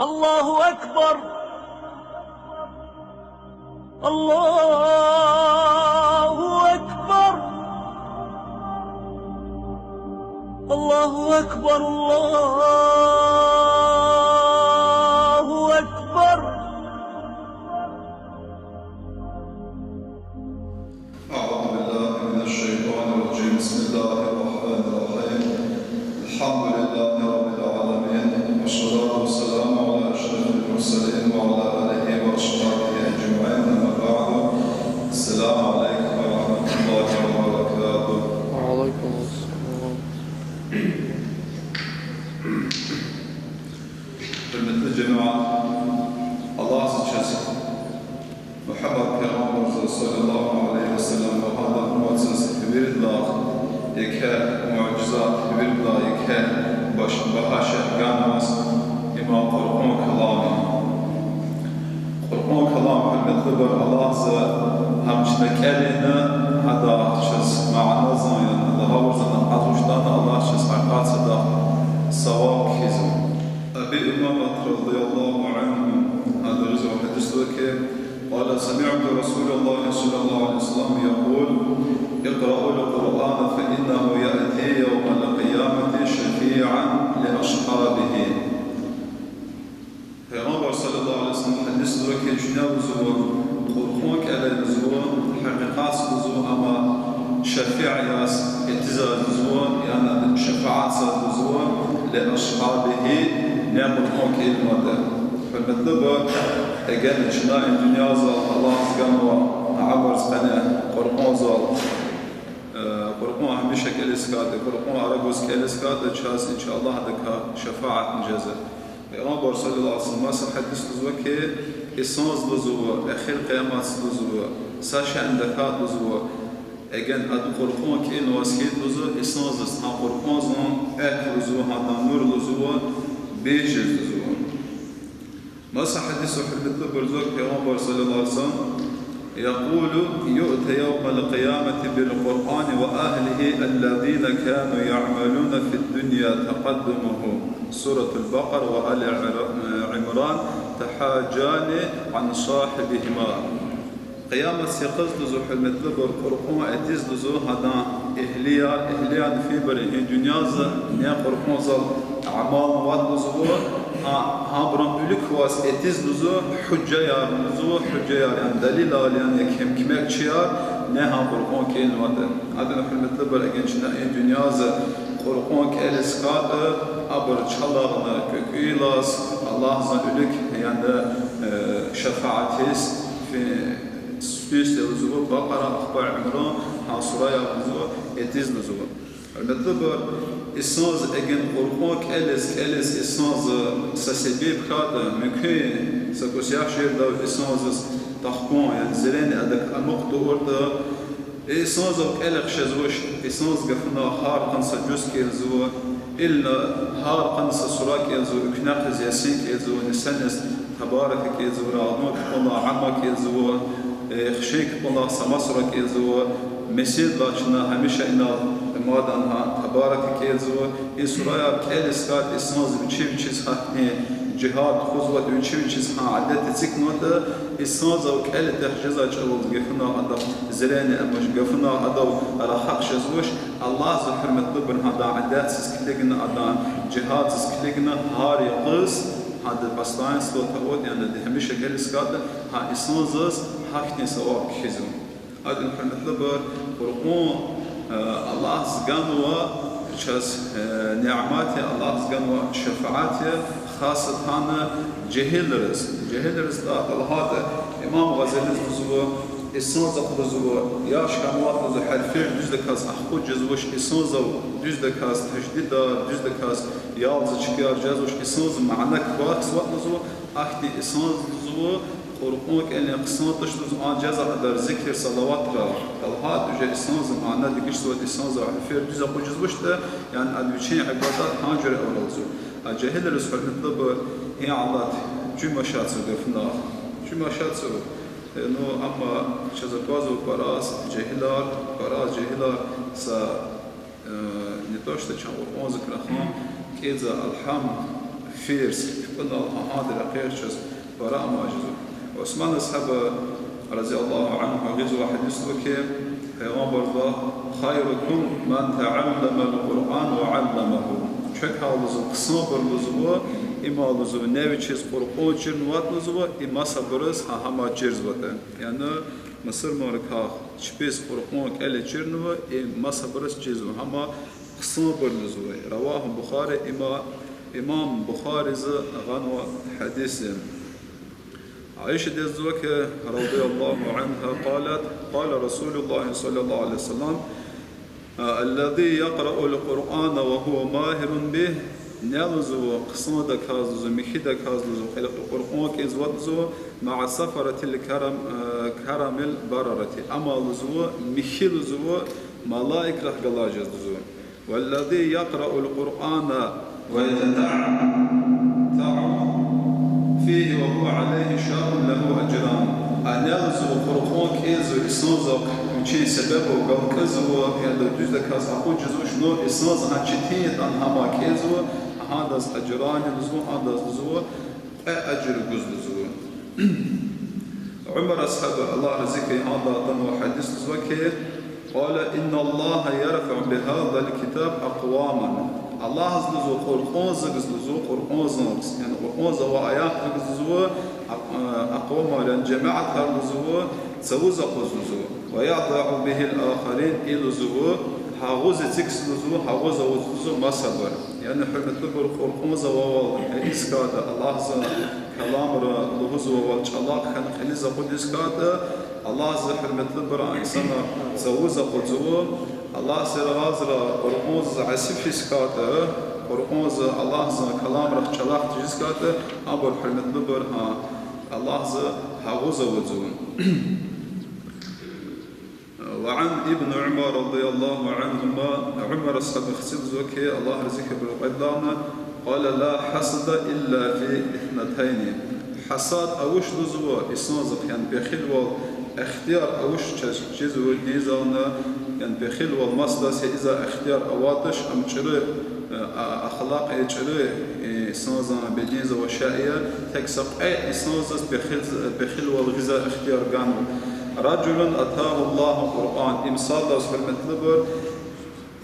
الله أكبر. الله أكبر. الله أكبر. الله أكبر. أعوذ بالله من الشيطان الرجيم. بسم الله الرحمن الرحيم. الحمد لله رب العالمين، والصلاة والسلام على أشرف المرسلين وعلى آله وأصحابه أجمعين. أما بعد، السلام عليكم ورحمة الله وبركاته. وعليكم السلام. Hürmetli cemaat, Allah için Muhammed Peygamber sallallahu aleyhi ve sellem ve hada muazzez bir dağ yeke mucizat bir dağ yeke başın bahşet ganamaz imam Kur'an kelamı. Kur'an kelamı hürmetli bir Allah'sa hamçine kelini hada çiz ma'na zayan daha uzun azuştan Allah çiz hakikatı da savab kizim. Abi İmam radıyallahu anhu هذا جزء من حديث قال سمعت رسول الله صلى الله عليه وسلم يقول اقرأوا القرآن فإنه يأتي يوم القيامة شفيعا لأصحابه. Peygamber sallallahu aleyhi ve sellem hadis diyor ki Cenab-ı Zuhur Kur'an kelime zuhur hakikat zuhur ama şefi'yas ittizaz zuhur yani şefaat zuhur le ashabihi ne Kur'an kelimede. Hürmetli bu eğer içinde dünya zal Allah subhanahu ve ta'ala sana Kur'an zal Kur'an hmişe keliskat Kur'an aragos keliskat çaz inşallah da şefaat ceza. Peygamber sallallahu aleyhi ve sellem hadis diyor ki esans zuhur ahir kıyamet zuhur saş endekat zuhur eğer ad Kur'an ki nusket zuhur esans ha Kur'an zon ahir zuhur hatta nur zuhur beş zuhur. Nasıl hadis hürmetli bir Peygamber sallallahu aleyhi ve sellem يقول يؤتى يوم القيامة بالقرآن وأهله الذين كانوا يعملون في الدنيا تقدمه سورة البقرة وآل عمران تحاجان عن صاحبهما. قيامة سيقظ لزو حلمت لبر قرقون اتز لزو هذا إهليان في بره دنيا نيا قرقون زل أعمال مواد لزو ها برام أولك واس اتز لزو حجة يار لزو حجة يار يعني دليل يعني يكهم كمك شيار نها قرقون كين وده هذا حلمت لبر أجنشنا دنيا قرقون كالسكات أبر شلارنا كيلاس الله زلك يعني شفاعتيس في سويس لزوج بقرة أخبار عمران حاصرية لزوج اتيز لزوج. المطلوب إسناز أجن قرقون كألس إسناز سسبيب كذا ممكن سكوسياح شيء ده إسناز تحكون يعني زلين أدك أمقط ورده إسناز كألق شزوش إسناز قفنا هار قنص جوس كيزوج إلا هار قنص سراك يزوج كناقز ياسين كيزوج نسنس تبارك كيزوج رعدمك الله عمك يزوج خشيك الله سمسرك يزوج مسجد لاشنا هميشه إن مادنها تبارك كيزوج إسرائيل كالسكات إسناز بتشيز هني جهاد خزوة بتشيز ها عدت تسكنوت إسناز أو كال تحجزها جوز قفنا هذا زلين أمش قفنا هذا راحق شزوش الله زحر مطلوب هذا عدات سكليجنا هذا جهاد سكليجنا هاري قص هذا بستان سلوت هود يعني ده هميشه كالسكات ها إسناز حقني سواء كيزو. هذا المطلوب قرقون الله سجنوا شاس نعماته الله سجنوا شفاعته خاصة هنا جهلرس هذا إمام غزالي زوج إسناز زوج يا شكمات زوج حرفين جزء كاس أخوج زوج إسناز جزء كاس تجديد جزء كاس يالز شكيار جزوج إسناز معنى كواكس وقت زوج أختي إسناز زوج قرقونك إن قصة تشتوز عن جزء در ذكر صلوات را الهاد وجه إسناز معنى دقيش سوى إسناز عرفير جزء خو جزء وشته يعني أدوشين عبادات هاجر أولوزو الجاهل الرسول مطلب هي عضات جمع شاتسو قفنا جمع شاتسو إنه أما شزقازو براس جاهلار سا نتوشت كان قرقون ذكر خام كيزا الحم فيرس كنا هذا الأخير براء ماجزو عثمان أصحاب رضي الله عنه غزو واحد يسلك پیغمبر الله خيركم من تعلم القرآن وعلمه شك هالزو قسم برلزو إما لزو نوي چیز قرآن جرنوات لزو إما صبرس هما جرز وطن يعني مصر ماركا چپیس قرآن كأل جرنو إما صبرس جزو هما قسم برلزو رواه بخاري إمام بخاري غنو حديث عائشة دزوك رضي الله عنها قالت قال رسول الله صلى الله عليه وسلم الذي يقرأ القرآن وهو ماهر به نلزو قسم دكازو مخيدا كازو القرآن كيزوتزو مع سفرة الكرم كرم البررة أما لزو مخيلزو ملائك رح قلاجزو والذي يقرأ القرآن ويتتعب فيه وهو عليه شاء له أجران أنالزو قرآن كيزو إسنوزق وشي سببه وقال كزو يعني دوز كاز أقول جزو شنو إسنوز هاتشتين عن هما كيزو هذا أجران لزو هذا لزو أجر جز لزو عمر أصحاب الله رزقه هذا ضمن حديث لزو قال إن الله يرفع بهذا الكتاب أقواما الله زلزو قرآن زلزو قرآن زنقص يعني قرآن زوا آيات زلزو أقوام لأن جماعة زلزو سوز زلزو ويضع به الآخرين إلزو حاغوز تكس زلزو حاغوز زلزو ما صبر يعني حرمت لبر قرآن زوا إسكاد الله زل كلام لهزو والشلاق كان خليز قد إسكاد الله زل حرمت لبر إنسان سوز زلزو الله سر غازر قرآن عسف إسكاته قرآن الله ز كلام رخ شلاق تجسكاته أبر حرمت لبر ها الله ز حوز وزون وعن ابن عمر رضي الله عنهما عمر الصحاب خسيب زوكي الله رزقه بالقدامة قال لا حسد إلا في اثنتين حسد أوش لزوا إسنازق يعني بخيل اختيار أوش جزء ديزانا يعني بخيل والمصدس إذا اختيار أواتش أم شري أخلاق شري إسنازا بدينزا وشائية تكسب أي إسنازس بخيل والغذاء اختيار قانو رجل أتاه الله القرآن إمصاد أصبر مطلبر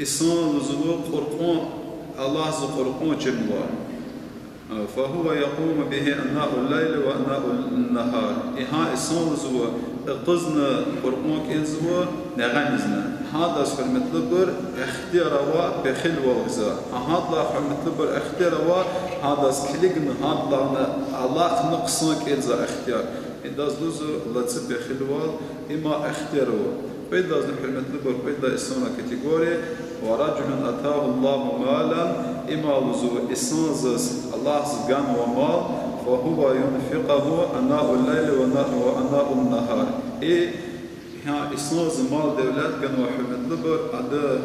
إسان لزو قرآن الله ز قرآن جنوان فهو يقوم به أناء الليل وأناء النهار إها إسان لزو قزن قرآن كنزو نغنزنا هذا أصبر مطلبر اختيار بخيل والغذاء هذا مطلبر اختيار هذا سكليجن هذا الله نقصن كنز اختيار إذا زلزو لاتس بخلوال إما اختيارو بيدا زنحرمت لبر بيدا إسانا كاتيجوري ورجل أتاه الله مالا إما لزو إسانزس الله زغان ومال فهو ينفقه أناء الليل وأناء النهار ها إسانز مال دولات كان وحرمت لبر أدا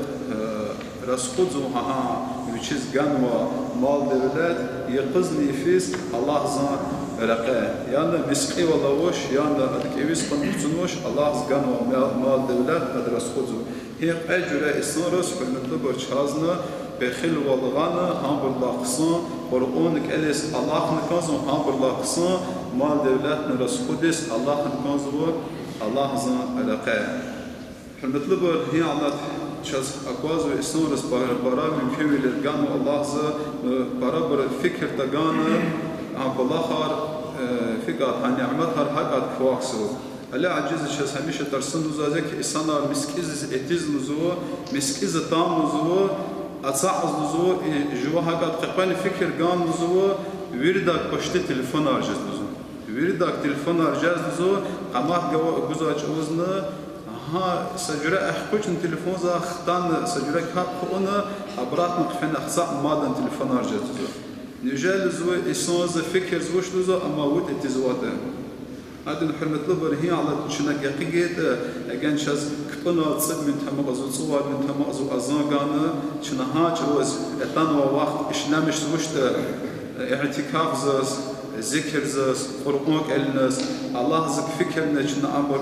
رسخوزو ها ويشيز غان ومال دولات يقزني فيس الله زان رقاه يعني مسكي ولا وش يعني أدكيس قنبتنوش الله زغان ومال دولات أدرس خذو هي أجر إسنارس فالمطلب شازنا بخل والغانا هم باللاقصان قرآنك أليس الله نكازو هم باللاقصان مال دولات نرس خذس الله نكازو الله زان رقاه فالمطلب هي على شاز أقوازو إسنارس برا من كمل الجان الله ز برابر فكر تجانا بالآخر فقط عن نعمتها حقت كواكسو ألا عجز شاس هميشه ترسن زازك إسانا مسكيز إتيز نزو مسكيز تام نزو أتصعز نزو جوا حقت قبل فكر جان نزو ويردك بشت تلفون أرجز نزو ويردك تلفون أرجز نزو قامات جوزاج وزنا ها سجرة أخوشن تلفون زا ختان سجرة كابونا أبرات مقفين أخصاء مادن تلفون أرجز نزو نجال زو إسناز فكر زوش لزو أما ود اتزواته هذا الحرمة لبر هي على شنك يقيت أجن شاز كنا تصب من تمغزو صور من تمغزو أزاغانا شنا هاج روز اتنوا وقت إشنامش زوشت اعتكاف زاز ذكر زاز قرآن الناس الله زك فكرنا شنا أمر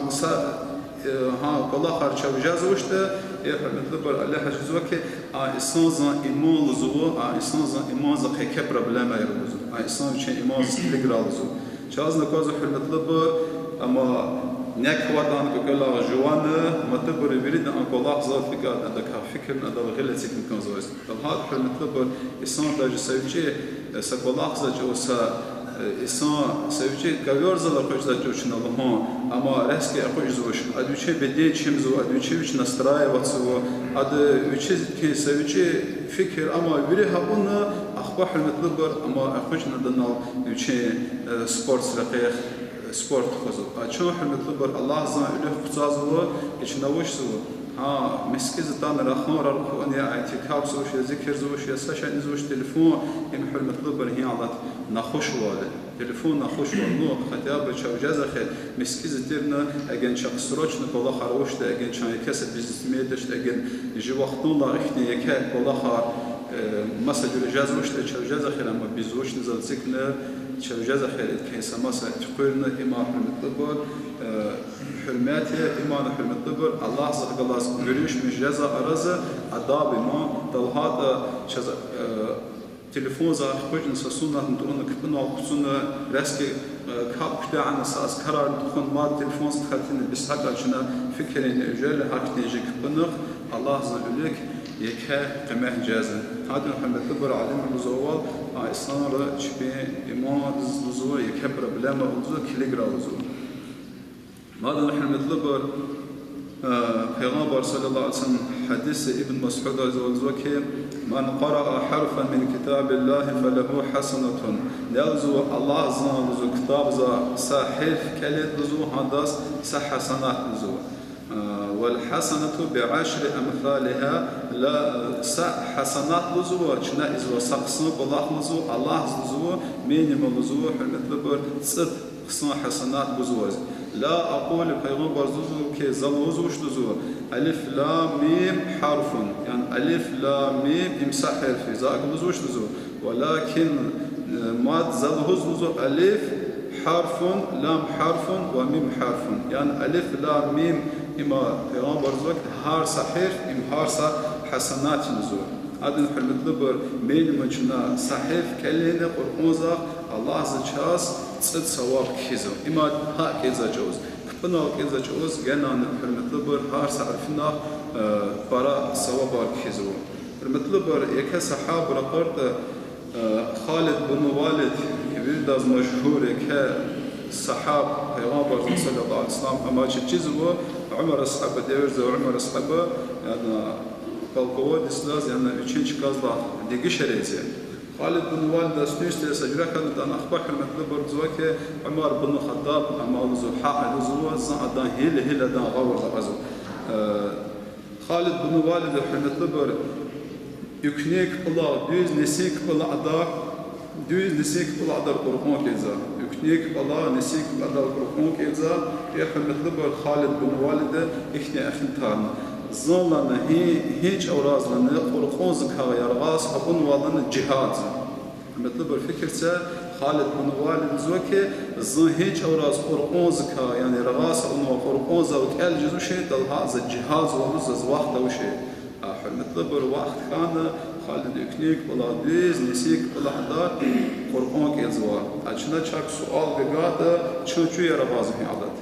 ها بالله خارج وجاز وشت حرمت لبر الله حجزوا كي إنسان إيمان لزوا إنسان إيمان زق كبر بلا ما يرمزو إنسان شيء إيمان تلقى لزو شاز نكازو حرمت لبر أما نك وطن كلا جوانا ما تبر يريد أن كلا زاد فكر عندك فكر عندك غلط سكن كان زوج طب هذا حرمت لبر إنسان تاج سويتشي سكلا زاد جو إنسان سويتشي كبير زاد أخوش زاد جو شنو لهم أما رأسك أخوش زوج أدوشي بديت شمزو أدوشي وش نستراي واتسو أدوشي كي سويتشي فكر أما بريها قلنا أخبار حرمت لبر أما أخوش ندنا أدوشي سبورت رقيق سبورت خذوا. أشوف حرمت لبر الله زان إله خصازوا إيش نوش زوا. مسكين زتان رخان رخوانيا اعتكاف زوش ذكر زوش ساشن زوش تلفون إم حرمت لبر هي على نخوش واله. تلفون نخوش والله خطاب بتشوجز خير مسكين زترنا أجن شخص روش نقول خروش ده أجن شان يكسر بزميدش أجن يجي وقت الله إختي يكاد والله خار مثلا جاز روش تشوجز خير أما بزوش نزل سكنه شوجز خير كيس مثلا تقولنا إمام حرمت لبر حرماته إمام حرمت لبر الله سبحانه الله بريش مش جزا أرزه عذاب ما دلهذا شز تلفون زار خرجنا سسونا نتقولنا كبنا وقصنا راسك كاب كده عن أساس قرار دخون ما تلفون سخاتين بس هكذا شنا فكرين إجال هكذا يجي كبنا الله سبحانه لك يكه قمه جازن هذا حرمت لبر علم الزوال إسلام را شبه إمام الزوال يكبر بلا ما الزوال كليجرا الزوال هذا حرمت لبر پیغمبر صلى الله عليه وسلم حديث ابن مسعود الزوال كي من قرأ حرفا من كتاب الله فله حسنة لازو الله زان لزو كتاب زا صحيح كلمة لزو هنداس حسنات لزو والحسنة بعشر أمثالها لا حسنات لزو شنا إذا سقسم الله لزو الله لزو مينيم لزو حرمت لبر صد قسم حسنات لزو لا أقول پیغمبر لزو كي زلوزوش لزو ألف لام ميم حرف يعني ألف لام ميم إمساح حرف زاق لزوش لزو ولكن ماد زلوز لزو ألف حرف لام حرف وميم حرف يعني ألف لام ميم إما پیغمبر زوج هار صحيح إم هار حسنات نزول هذا حرمت لبر مين مجنا صحيح كلنا قرآن الله زجاز صد ثواب كيزو إما ها كيزا جوز كبنا كيزا جوز جنا حرمت لبر هار عرفنا برا ثواب كيزو حرمت لبر يك صحاب رقرت خالد بن والد كبير داز مشهور ك صحاب پیغمبر صلى الله عليه وسلم أما تجزوا عمر أصحابه ديرز وعمر أصحابه يعني بالقوة دستاز يعني üçüncü kazla digi şerezi خالد بن والد سنيست سجرا كانت أنا أخبار حرمت لبر زوجة عمر بن الخطاب أما وزو حق وزو زعدا هيل دا غور غزو خالد بن والد حرمت لبر يكنيك الله düz nesik الله أدا düz nesik الله أدا القرآن كذا يكنيك الله نسيك أدا القرآن كذا يحرمت لبر خالد بن والد إحنا أخنتان زلنا هيج أورازنا القرآن زكاة يرغاس أبون والنا جهاد مثل بالفكرة خالد بن والد زوجة زن هيج أوراز قرآن زكاة يعني رغاس أنه قرآن زوج الجزء شيء دل هذا الجهاد ولز وقت وشيء حرمت لبر وقت كان خالد يكنيك بلا ديز نسيك بلا حدار قرآن كيزوا أجنا شاك سؤال بقاعدة شو يرغاز في عادات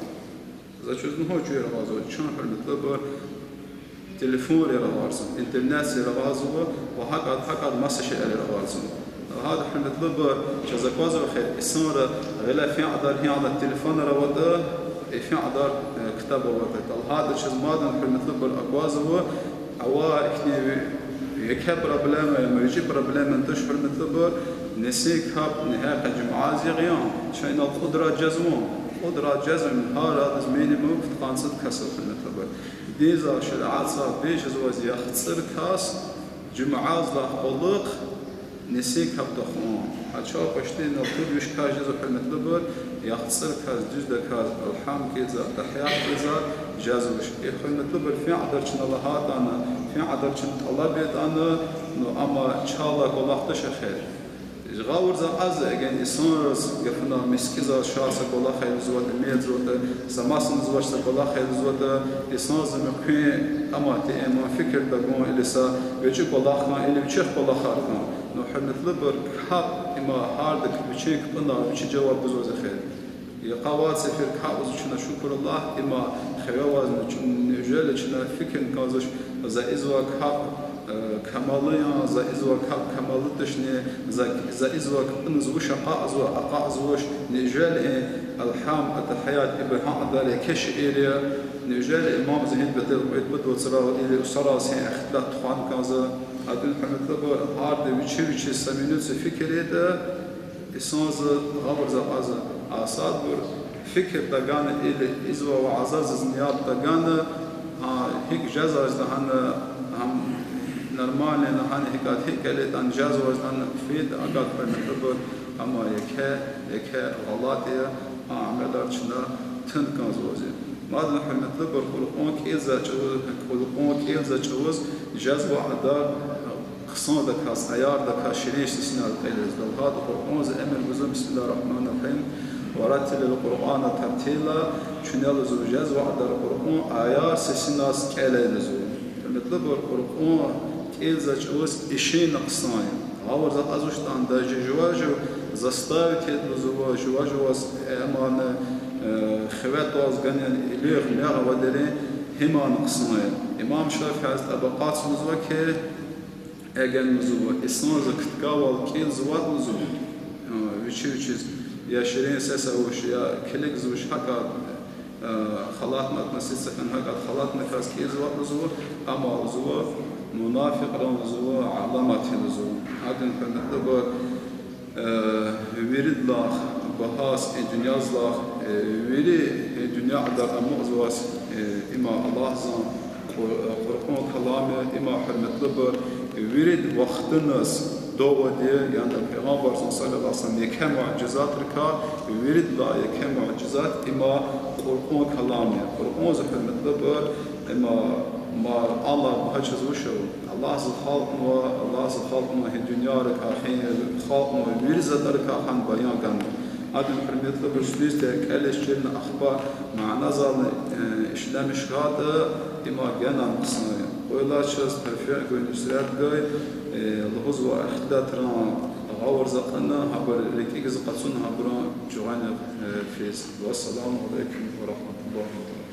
إذا شو هو شو يرغاز شو حرمت لبر تليفون يرغاز إنترنت يرغاز وهكذا مسج يرغاز هذا حرمت لبر جزاك الله خير السنة غلا في عدار هي على التليفون روضه في عدار كتاب روضه هذا شيء مادن حرمت لبر أقوازه أوا إحنا يكبر بلما يجي بلما انتش حرمت لبر نسيك هاب نهاية جمعة زيغيان شأن القدرة جزمون قدرة جزم هذا زميني ممكن قانصد كسر حرمت لبر ديزا شرعات صار بيش زواج يختصر كاس جمعة زلا خلق نسيك هبدخون هتشوف اشتين الطب وش كاج جزء حلمت لبر يختصر كاز جزء كاز الحام كذا تحيات كذا جازو وش حلمت لبر في عدر شن الله هات أنا في عدر شن الله بيت أنا نو أما شاء الله والله خير غاور ز از اگه انسانس گفنا مسکیزا شاسا کولا خیل زود میز زود زماسن زوج کولا خیل زود انسان زمکه اما تی اما فکر دگون السا وچه کولا خنا الی وچه کولا خارنا نو حمت لبر حق اما هاردك وچه بنا وچه جواب بزوز خیر يقاوات سفير كابوز شنا شكر الله اما خيواز نجال شنا فكر كازش za izvak hak kamaliyan za izvak hak kamalutishni za izvak nzvush qazwa aqazvush nijal alham atahayat ibha adal kesh area nijal imam zahid bedel bedel tsara ili usara sin ikhtilat khan kaza adun hametla hard vichi saminut fikrede اساز غبر za az asad bur fikr dagana ili izva wa azaz zniyab dagana هيك جزاز نحن هم نورمال نحن هيك قالت عن جزاز نحن فيد أقعد بنتبر أما يك غلطية عملت شنا تنكن زوجي ما نحن نتبر خلقون كإذا جوز جزء وعدا خصنا دكاس عيار دكاس شريش سنة القيلز هذا خلقون زمن بزم بسم الله الرحمن الرحيم ورتل القرآن ترتيلا شنيال زوجاز وعد القرآن آيات سسناس كلا يلزو فمثل القرآن كيل زوجوس إشي نقصان عور ذات أزوج تاندا جواجو زستاوي تيدلزو جواجوس أمان خوات واز غنيان إليغ ميغا ودرين هما نقصان إمام شافعي عز أبقات مزوك أجن مزوك إسنان زكتقاوال كيل زوات مزوك ويشيز يا شيرين ساسا وش يا كلك زوج حكا خلاط ما تنسيت سكن حكا خلاط نكاس كيز وقزو أما زو منافق رون زو علامات زو هذا فندق ويرد لاخ بهاس الدنيا زلاخ ويري الدنيا عدر أموزواس إما الله زان قرآن كلامه إما حرمت لبر ويرد وقت الناس دودي يعني البيغمبر صلى الله عليه وسلم يكم معجزات ركا ويرد لا يكم معجزات إما قرآن كلامه قرآن زحل مطلبر إما ما الله بحجز وشو الله خلق ما هي الدنيا ركا حين خلق ما ويرزد ركا حن بيان كان هذا الحرمية مطلبر سليس تأكلش جلنا أخبار مع نظر إسلام شهادة إما جانا مقصنية ولا شخص تفعل كل نسرات جاي الغزو اختلاط ران غور زقنا حبر لكي زقتنا حبران جوانا فيس والسلام عليكم ورحمة الله وبركاته